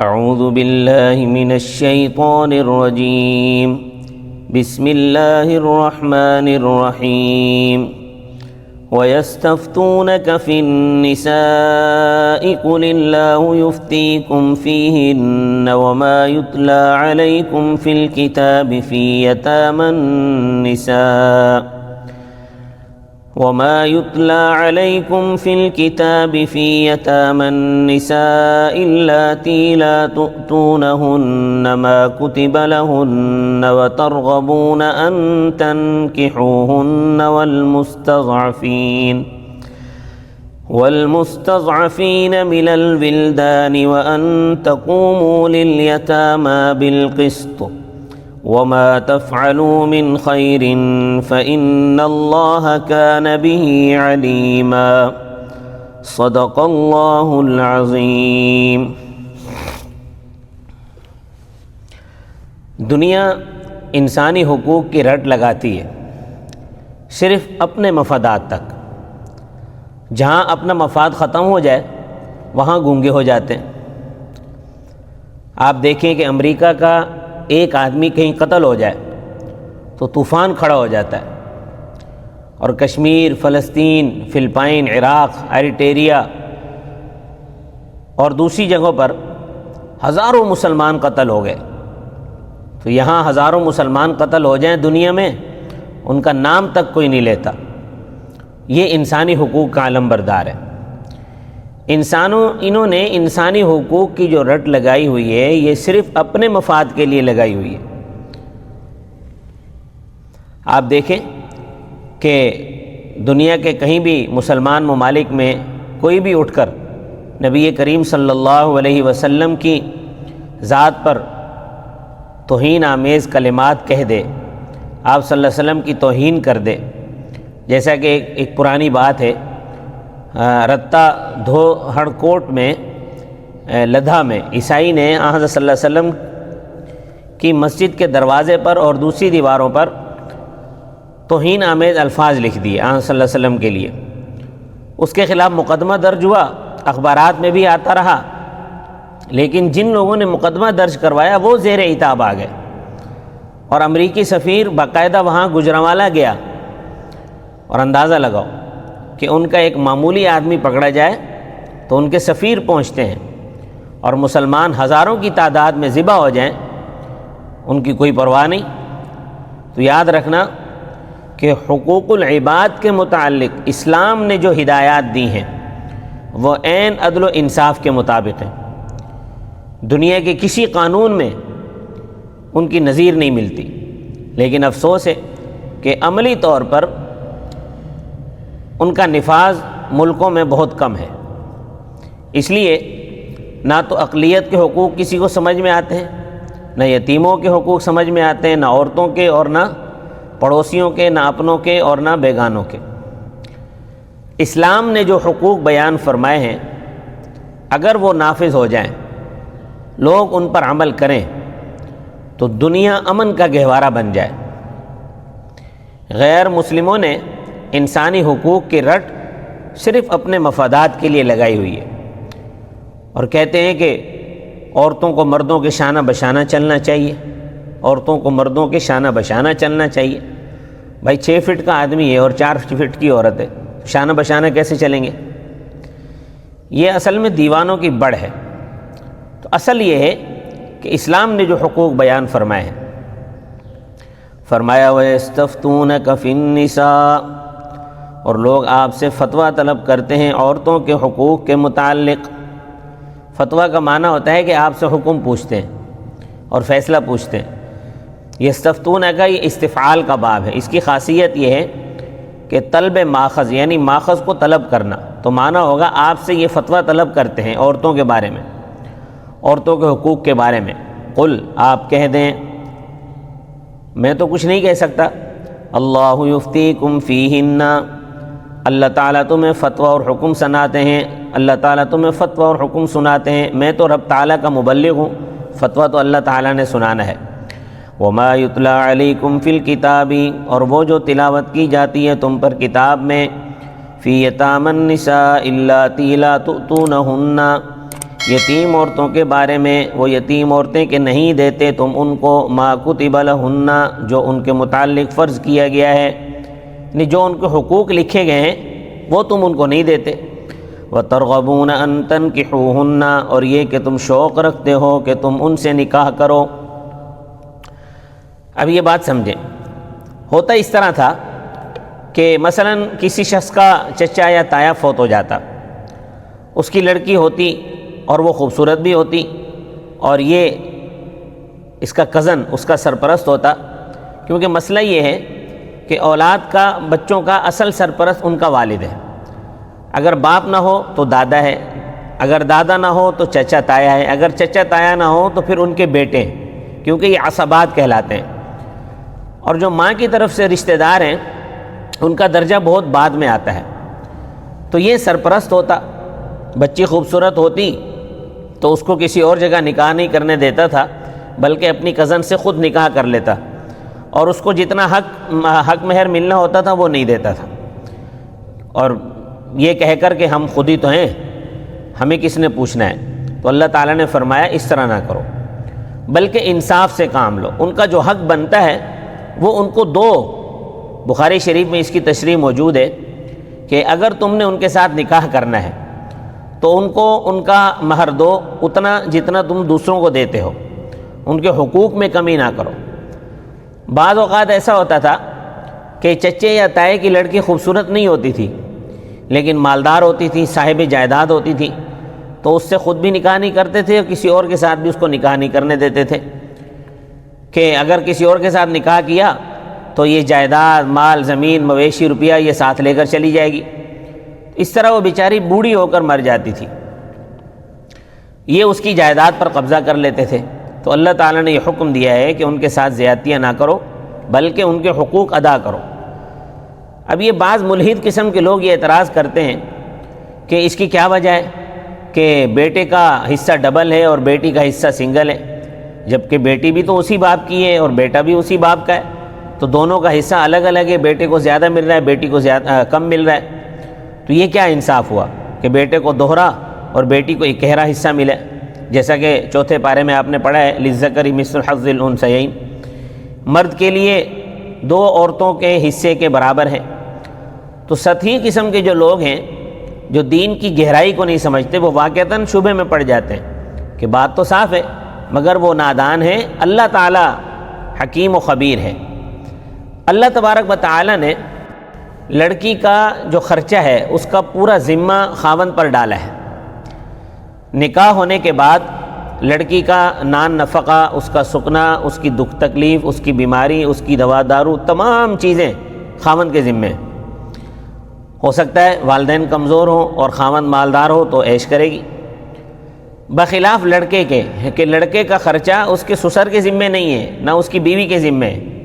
اعوذ باللہ من الشیطان الرجیم بسم اللہ الرحمن الرحیم وَيَسْتَفْتُونَكَ فِي النِّسَاءِ قُلِ اللَّهُ يُفْتِيكُمْ فِيهِنَّ وَمَا يُتْلَى عَلَيْكُمْ فِي الْكِتَابِ فِي يَتَامَى النِّسَاءِ اللَّاتِي لَا تُؤْتُونَهُنَّ مَا كُتِبَ لَهُنَّ وَتَرْغَبُونَ أَن تَنكِحُوهُنَّ وَالْمُسْتَضْعَفِينَ مِنَ الْوِلْدَانِ وَأَن تَقُومُوا لِلْيَتَامَى بِالْقِسْطِ وَمَا تَفْعَلُوا مِنْ خَيْرٍ فَإِنَّ اللَّهَ كَانَ بِهِ عَلِيمًا صدق اللہ العظیم۔ دنیا انسانی حقوق کی رٹ لگاتی ہے صرف اپنے مفادات تک۔ جہاں اپنا مفاد ختم ہو جائے وہاں گونگے ہو جاتے ہیں۔ آپ دیکھیں کہ امریکہ کا ایک آدمی کہیں قتل ہو جائے تو طوفان کھڑا ہو جاتا ہے، اور کشمیر، فلسطین، فلپائن، عراق، ایریٹریا اور دوسری جگہوں پر ہزاروں مسلمان قتل ہو گئے۔ تو یہاں ہزاروں مسلمان قتل ہو جائیں دنیا میں، ان کا نام تک کوئی نہیں لیتا۔ یہ انسانی حقوق کا علم بردار ہے۔ انہوں نے انسانی حقوق کی جو رٹ لگائی ہوئی ہے یہ صرف اپنے مفاد کے لیے لگائی ہوئی ہے۔ آپ دیکھیں کہ دنیا کے کہیں بھی مسلمان ممالک میں کوئی بھی اٹھ کر نبی کریم صلی اللہ علیہ وسلم کی ذات پر توہین آمیز کلمات کہہ دے، آپ صلی اللہ علیہ وسلم کی توہین کر دے، جیسا کہ ایک پرانی بات ہے، رتہ دھو ہڑ کوٹ میں لدھا میں عیسائی نے حضرت صلی اللہ علیہ وسلم کی مسجد کے دروازے پر اور دوسری دیواروں پر توہین آمیز الفاظ لکھ دیے صلی اللہ علیہ وسلم کے لیے۔ اس کے خلاف مقدمہ درج ہوا، اخبارات میں بھی آتا رہا، لیکن جن لوگوں نے مقدمہ درج کروایا وہ زیر عتاب آ گئے، اور امریکی سفیر باقاعدہ وہاں گجرانوالہ گیا، اور اندازہ لگاؤ کہ ان کا ایک معمولی آدمی پکڑا جائے تو ان کے سفیر پہنچتے ہیں، اور مسلمان ہزاروں کی تعداد میں ذبح ہو جائیں ان کی کوئی پرواہ نہیں۔ تو یاد رکھنا کہ حقوق العباد کے متعلق اسلام نے جو ہدایات دی ہیں وہ عین عدل و انصاف کے مطابق ہیں۔ دنیا کے کسی قانون میں ان کی نظیر نہیں ملتی، لیکن افسوس ہے کہ عملی طور پر ان کا نفاذ ملکوں میں بہت کم ہے۔ اس لیے نہ تو اقلیت کے حقوق کسی کو سمجھ میں آتے ہیں، نہ یتیموں کے حقوق سمجھ میں آتے ہیں، نہ عورتوں کے، اور نہ پڑوسیوں کے، نہ اپنوں کے، اور نہ بیگانوں کے۔ اسلام نے جو حقوق بیان فرمائے ہیں اگر وہ نافذ ہو جائیں، لوگ ان پر عمل کریں تو دنیا امن کا گہوارہ بن جائے۔ غیر مسلموں نے انسانی حقوق کی رٹ صرف اپنے مفادات کے لیے لگائی ہوئی ہے، اور کہتے ہیں کہ عورتوں کو مردوں کے شانہ بشانہ چلنا چاہیے، عورتوں کو مردوں کے شانہ بشانہ چلنا چاہیے۔ بھائی 6 فٹ کا آدمی ہے اور 4 فٹ کی عورت ہے، شانہ بشانہ کیسے چلیں گے؟ یہ اصل میں دیوانوں کی بڑھ ہے۔ تو اصل یہ ہے کہ اسلام نے جو حقوق بیان فرمائے ہیں، فرمایا وَيَسْتَفْتُونَكَ فِي النِّسَاءِ، اور لوگ آپ سے فتویٰ طلب کرتے ہیں عورتوں کے حقوق کے متعلق۔ فتویٰ کا معنی ہوتا ہے کہ آپ سے حکم پوچھتے ہیں اور فیصلہ پوچھتے ہیں۔ یستفتونک یہ استفعال کا باب ہے، اس کی خاصیت یہ ہے کہ طلب ماخذ، یعنی ماخذ کو طلب کرنا، تو معنی ہوگا آپ سے یہ فتویٰ طلب کرتے ہیں عورتوں کے بارے میں، عورتوں کے حقوق کے بارے میں۔ قل، آپ کہہ دیں، میں تو کچھ نہیں کہہ سکتا، اللہ یفتیکم فیہن، اللہ تعالیٰ تمہیں فتویٰ اور حکم سناتے ہیں، اللہ تعالیٰ تمہیں فتویٰ اور حکم سناتے ہیں، میں تو رب تعالیٰ کا مبلغ ہوں، فتویٰ تو اللہ تعالیٰ نے سنانا ہے۔ وما یتلی علیکم فی الکتاب، اور وہ جو تلاوت کی جاتی ہے تم پر کتاب میں، فی یتامی النساء اللاتی لا تؤتونہن، یتیم عورتوں کے بارے میں، وہ یتیم عورتیں کہ نہیں دیتے تم ان کو ما کتب لہن، جو ان کے متعلق فرض کیا گیا ہے، یعنی جو ان کے حقوق لکھے گئے ہیں وہ تم ان کو نہیں دیتے۔ وَتَرْغَبُونَ أَن تَنْكِحُوهُنَّ، اور یہ کہ تم شوق رکھتے ہو کہ تم ان سے نکاح کرو۔ اب یہ بات سمجھیں، ہوتا اس طرح تھا کہ مثلا کسی شخص کا چچا یا تایا فوت ہو جاتا، اس کی لڑکی ہوتی اور وہ خوبصورت بھی ہوتی، اور یہ اس کا کزن اس کا سرپرست ہوتا، کیونکہ مسئلہ یہ ہے کہ اولاد کا، بچوں کا اصل سرپرست ان کا والد ہے۔ اگر باپ نہ ہو تو دادا ہے، اگر دادا نہ ہو تو چچا تایا ہے، اگر چچا تایا نہ ہو تو پھر ان کے بیٹے ہیں، کیونکہ یہ عصبات کہلاتے ہیں۔ اور جو ماں کی طرف سے رشتہ دار ہیں ان کا درجہ بہت بعد میں آتا ہے۔ تو یہ سرپرست ہوتا، بچی خوبصورت ہوتی تو اس کو کسی اور جگہ نکاح نہیں کرنے دیتا تھا، بلکہ اپنی کزن سے خود نکاح کر لیتا، اور اس کو جتنا حق مہر ملنا ہوتا تھا وہ نہیں دیتا تھا، اور یہ کہہ کر کہ ہم خود ہی تو ہیں، ہمیں کس نے پوچھنا ہے۔ تو اللہ تعالیٰ نے فرمایا اس طرح نہ کرو، بلکہ انصاف سے کام لو، ان کا جو حق بنتا ہے وہ ان کو دو۔ بخاری شریف میں اس کی تشریح موجود ہے کہ اگر تم نے ان کے ساتھ نکاح کرنا ہے تو ان کو ان کا مہر دو اتنا جتنا تم دوسروں کو دیتے ہو، ان کے حقوق میں کمی نہ کرو۔ بعض اوقات ایسا ہوتا تھا کہ چچے یا تائے کی لڑکی خوبصورت نہیں ہوتی تھی لیکن مالدار ہوتی تھی، صاحب جائیداد ہوتی تھی، تو اس سے خود بھی نکاح نہیں کرتے تھے اور کسی اور کے ساتھ بھی اس کو نکاح نہیں کرنے دیتے تھے، کہ اگر کسی اور کے ساتھ نکاح کیا تو یہ جائیداد، مال، زمین، مویشی، روپیہ یہ ساتھ لے کر چلی جائے گی۔ اس طرح وہ بیچاری بوڑھی ہو کر مر جاتی تھی، یہ اس کی جائیداد پر قبضہ کر لیتے تھے۔ تو اللہ تعالیٰ نے یہ حکم دیا ہے کہ ان کے ساتھ زیادتیاں نہ کرو بلکہ ان کے حقوق ادا کرو۔ اب یہ بعض ملحد قسم کے لوگ یہ اعتراض کرتے ہیں کہ اس کی کیا وجہ ہے کہ بیٹے کا حصہ ڈبل ہے اور بیٹی کا حصہ سنگل ہے، جبکہ بیٹی بھی تو اسی باپ کی ہے اور بیٹا بھی اسی باپ کا ہے، تو دونوں کا حصہ الگ الگ ہے، بیٹے کو زیادہ مل رہا ہے، بیٹی کو کم مل رہا ہے۔ تو یہ کیا انصاف ہوا کہ بیٹے کو دوہرا اور بیٹی کو اکہرا حصہ ملا، جیسا کہ چوتھے پارے میں آپ نے پڑھا ہے للذکر مثل حظ الانثیین، مرد کے لیے دو عورتوں کے حصے کے برابر ہے۔ تو سطحی قسم کے جو لوگ ہیں جو دین کی گہرائی کو نہیں سمجھتے، وہ واقعتاً شبہے میں پڑ جاتے ہیں کہ بات تو صاف ہے مگر وہ نادان ہے۔ اللہ تعالیٰ حکیم و خبیر ہے۔ اللہ تبارک و تعالیٰ نے لڑکی کا جو خرچہ ہے اس کا پورا ذمہ خاوند پر ڈالا ہے۔ نکاح ہونے کے بعد لڑکی کا نان نفقہ، اس کا سکنا، اس کی دکھ تکلیف، اس کی بیماری، اس کی دوا دارو، تمام چیزیں خاوند کے ذمے۔ ہو سکتا ہے والدین کمزور ہوں اور خاوند مالدار ہو تو عیش کرے گی، بخلاف لڑکے کے کہ لڑکے کا خرچہ اس کے سسر کے ذمے نہیں ہے، نہ اس کی بیوی کے ذمے ہے،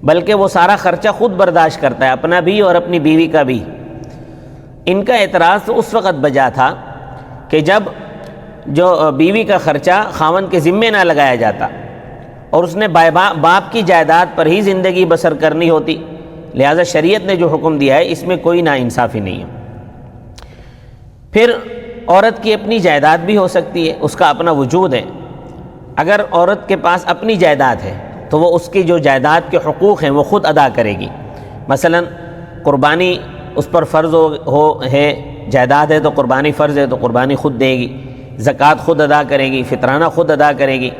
بلکہ وہ سارا خرچہ خود برداشت کرتا ہے، اپنا بھی اور اپنی بیوی کا بھی۔ ان کا اعتراض تو اس وقت بجا تھا کہ جب جو بیوی کا خرچہ خاوند کے ذمے نہ لگایا جاتا اور اس نے باپ کی جائیداد پر ہی زندگی بسر کرنی ہوتی، لہذا شریعت نے جو حکم دیا ہے اس میں کوئی ناانصافی نہیں ہے۔ پھر عورت کی اپنی جائیداد بھی ہو سکتی ہے، اس کا اپنا وجود ہے۔ اگر عورت کے پاس اپنی جائیداد ہے تو وہ اس کی جو جائیداد کے حقوق ہیں وہ خود ادا کرے گی۔ مثلا قربانی اس پر فرض ہے، جائیداد ہے تو قربانی فرض ہے تو قربانی خود دے گی، زکوٰۃ خود ادا کرے گی، فطرانہ خود ادا کرے گی۔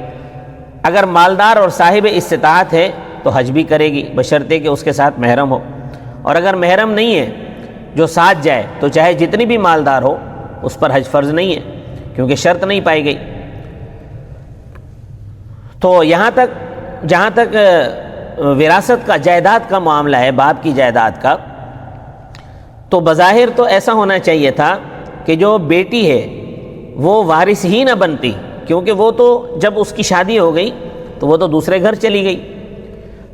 اگر مالدار اور صاحب استطاعت ہے تو حج بھی کرے گی، بشرطے کہ اس کے ساتھ محرم ہو، اور اگر محرم نہیں ہے جو ساتھ جائے تو چاہے جتنی بھی مالدار ہو اس پر حج فرض نہیں ہے، کیونکہ شرط نہیں پائی گئی۔ تو جہاں تک وراثت کا، جائیداد کا معاملہ ہے، باپ کی جائیداد کا، تو بظاہر تو ایسا ہونا چاہیے تھا کہ جو بیٹی ہے وہ وارث ہی نہ بنتی، کیونکہ وہ تو جب اس کی شادی ہو گئی تو وہ تو دوسرے گھر چلی گئی،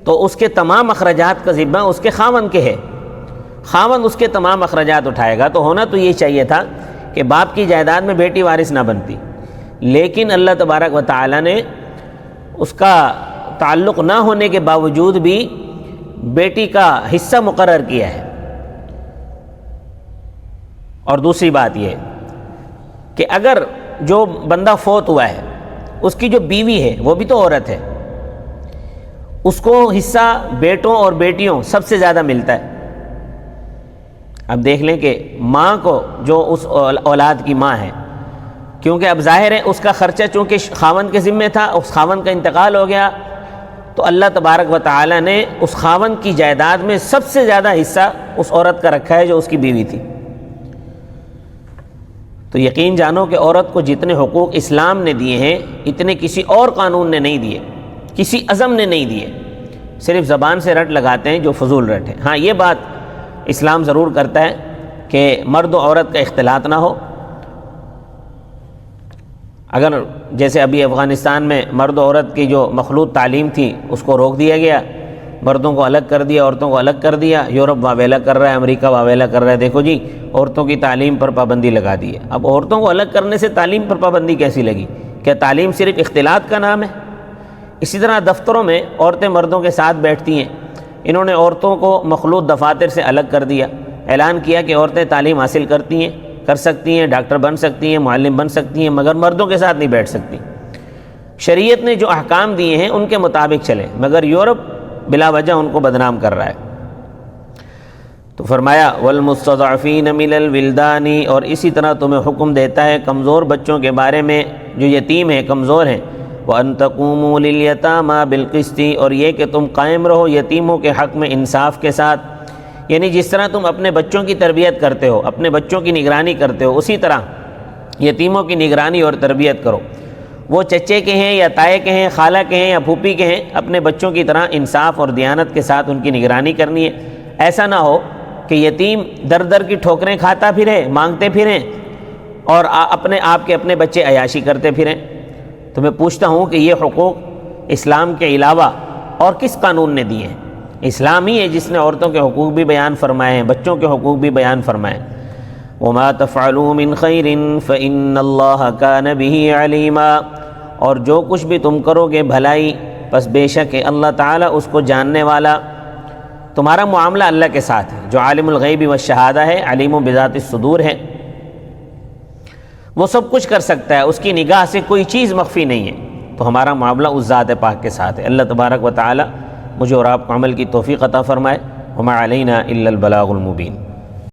تو اس کے تمام اخراجات کا ذمہ اس کے خاوند کے ہے، خاوند اس کے تمام اخراجات اٹھائے گا۔ تو ہونا تو یہ چاہیے تھا کہ باپ کی جائیداد میں بیٹی وارث نہ بنتی، لیکن اللہ تبارک و تعالیٰ نے اس کا تعلق نہ ہونے کے باوجود بھی بیٹی کا حصہ مقرر کیا ہے۔ اور دوسری بات یہ کہ اگر جو بندہ فوت ہوا ہے اس کی جو بیوی ہے وہ بھی تو عورت ہے، اس کو حصہ بیٹوں اور بیٹیوں سب سے زیادہ ملتا ہے۔ اب دیکھ لیں کہ ماں کو جو اس اولاد کی ماں ہے، کیونکہ اب ظاہر ہے اس کا خرچہ چونکہ خاوند کے ذمے تھا، اس خاوند کا انتقال ہو گیا، تو اللہ تبارک و تعالی نے اس خاوند کی جائیداد میں سب سے زیادہ حصہ اس عورت کا رکھا ہے جو اس کی بیوی تھی۔ تو یقین جانو کہ عورت کو جتنے حقوق اسلام نے دیے ہیں اتنے کسی اور قانون نے نہیں دیے، کسی عزم نے نہیں دیے، صرف زبان سے رٹ لگاتے ہیں جو فضول رٹ ہے۔ ہاں، یہ بات اسلام ضرور کرتا ہے کہ مرد و عورت کا اختلاط نہ ہو۔ اگر جیسے ابھی افغانستان میں مرد و عورت کی جو مخلوط تعلیم تھی اس کو روک دیا گیا، مردوں کو الگ کر دیا، عورتوں کو الگ کر دیا، یورپ واویلا کر رہا ہے، امریکہ واویلا کر رہا ہے، دیکھو جی عورتوں کی تعلیم پر پابندی لگا دی ہے۔ اب عورتوں کو الگ کرنے سے تعلیم پر پابندی کیسی لگی؟ کیا تعلیم صرف اختلاط کا نام ہے؟ اسی طرح دفتروں میں عورتیں مردوں کے ساتھ بیٹھتی ہیں، انہوں نے عورتوں کو مخلوط دفاتر سے الگ کر دیا، اعلان کیا کہ عورتیں تعلیم حاصل کرتی ہیں، کر سکتی ہیں، ڈاکٹر بن سکتی ہیں، معلم بن سکتی ہیں، مگر مردوں کے ساتھ نہیں بیٹھ سکتی۔ شریعت نے جو احکام دیے ہیں ان کے مطابق چلیں، مگر یورپ بلا وجہ ان کو بدنام کر رہا ہے۔ تو فرمایا والمستضعفین من الولدان، اور اسی طرح تمہیں حکم دیتا ہے کمزور بچوں کے بارے میں جو یتیم ہیں، کمزور ہیں، وَأَن تَقُومُوا لِلْيَتَامَى بِالْقِسْطِ، اور یہ کہ تم قائم رہو یتیموں کے حق میں انصاف کے ساتھ، یعنی جس طرح تم اپنے بچوں کی تربیت کرتے ہو، اپنے بچوں کی نگرانی کرتے ہو، اسی طرح یتیموں کی نگرانی اور تربیت کرو۔ وہ چچے کے ہیں یا تائے کے ہیں، خالہ کے ہیں یا پھوپھی کے ہیں، اپنے بچوں کی طرح انصاف اور دیانت کے ساتھ ان کی نگرانی کرنی ہے۔ ایسا نہ ہو کہ یتیم در در کی ٹھوکریں کھاتا پھرے، مانگتے پھریں، اور اپنے آپ کے اپنے بچے عیاشی کرتے پھریں۔ تو میں پوچھتا ہوں کہ یہ حقوق اسلام کے علاوہ اور کس قانون نے دیے ہیں؟ اسلام ہی ہے جس نے عورتوں کے حقوق بھی بیان فرمائے ہیں، بچوں کے حقوق بھی بیان فرمائے ہیں۔ وَمَا تَفْعَلُوا مِنْ خَيْرٍ فَإِنَّ اللَّهَ كَانَ بِهِ عَلِيمًا، اور جو کچھ بھی تم کرو گے بھلائی، پس بے شک اللہ تعالیٰ اس کو جاننے والا۔ تمہارا معاملہ اللہ کے ساتھ ہے، جو عالم الغیب والشہادہ ہے، علیم بذات الصدور ہے، وہ سب کچھ کر سکتا ہے، اس کی نگاہ سے کوئی چیز مخفی نہیں ہے۔ تو ہمارا معاملہ اس ذات پاک کے ساتھ ہے۔ اللہ تبارک و تعالی مجھے اور آپ کو عمل کی توفیق عطا فرمائے۔ وما علینا الا البلاغ المبین۔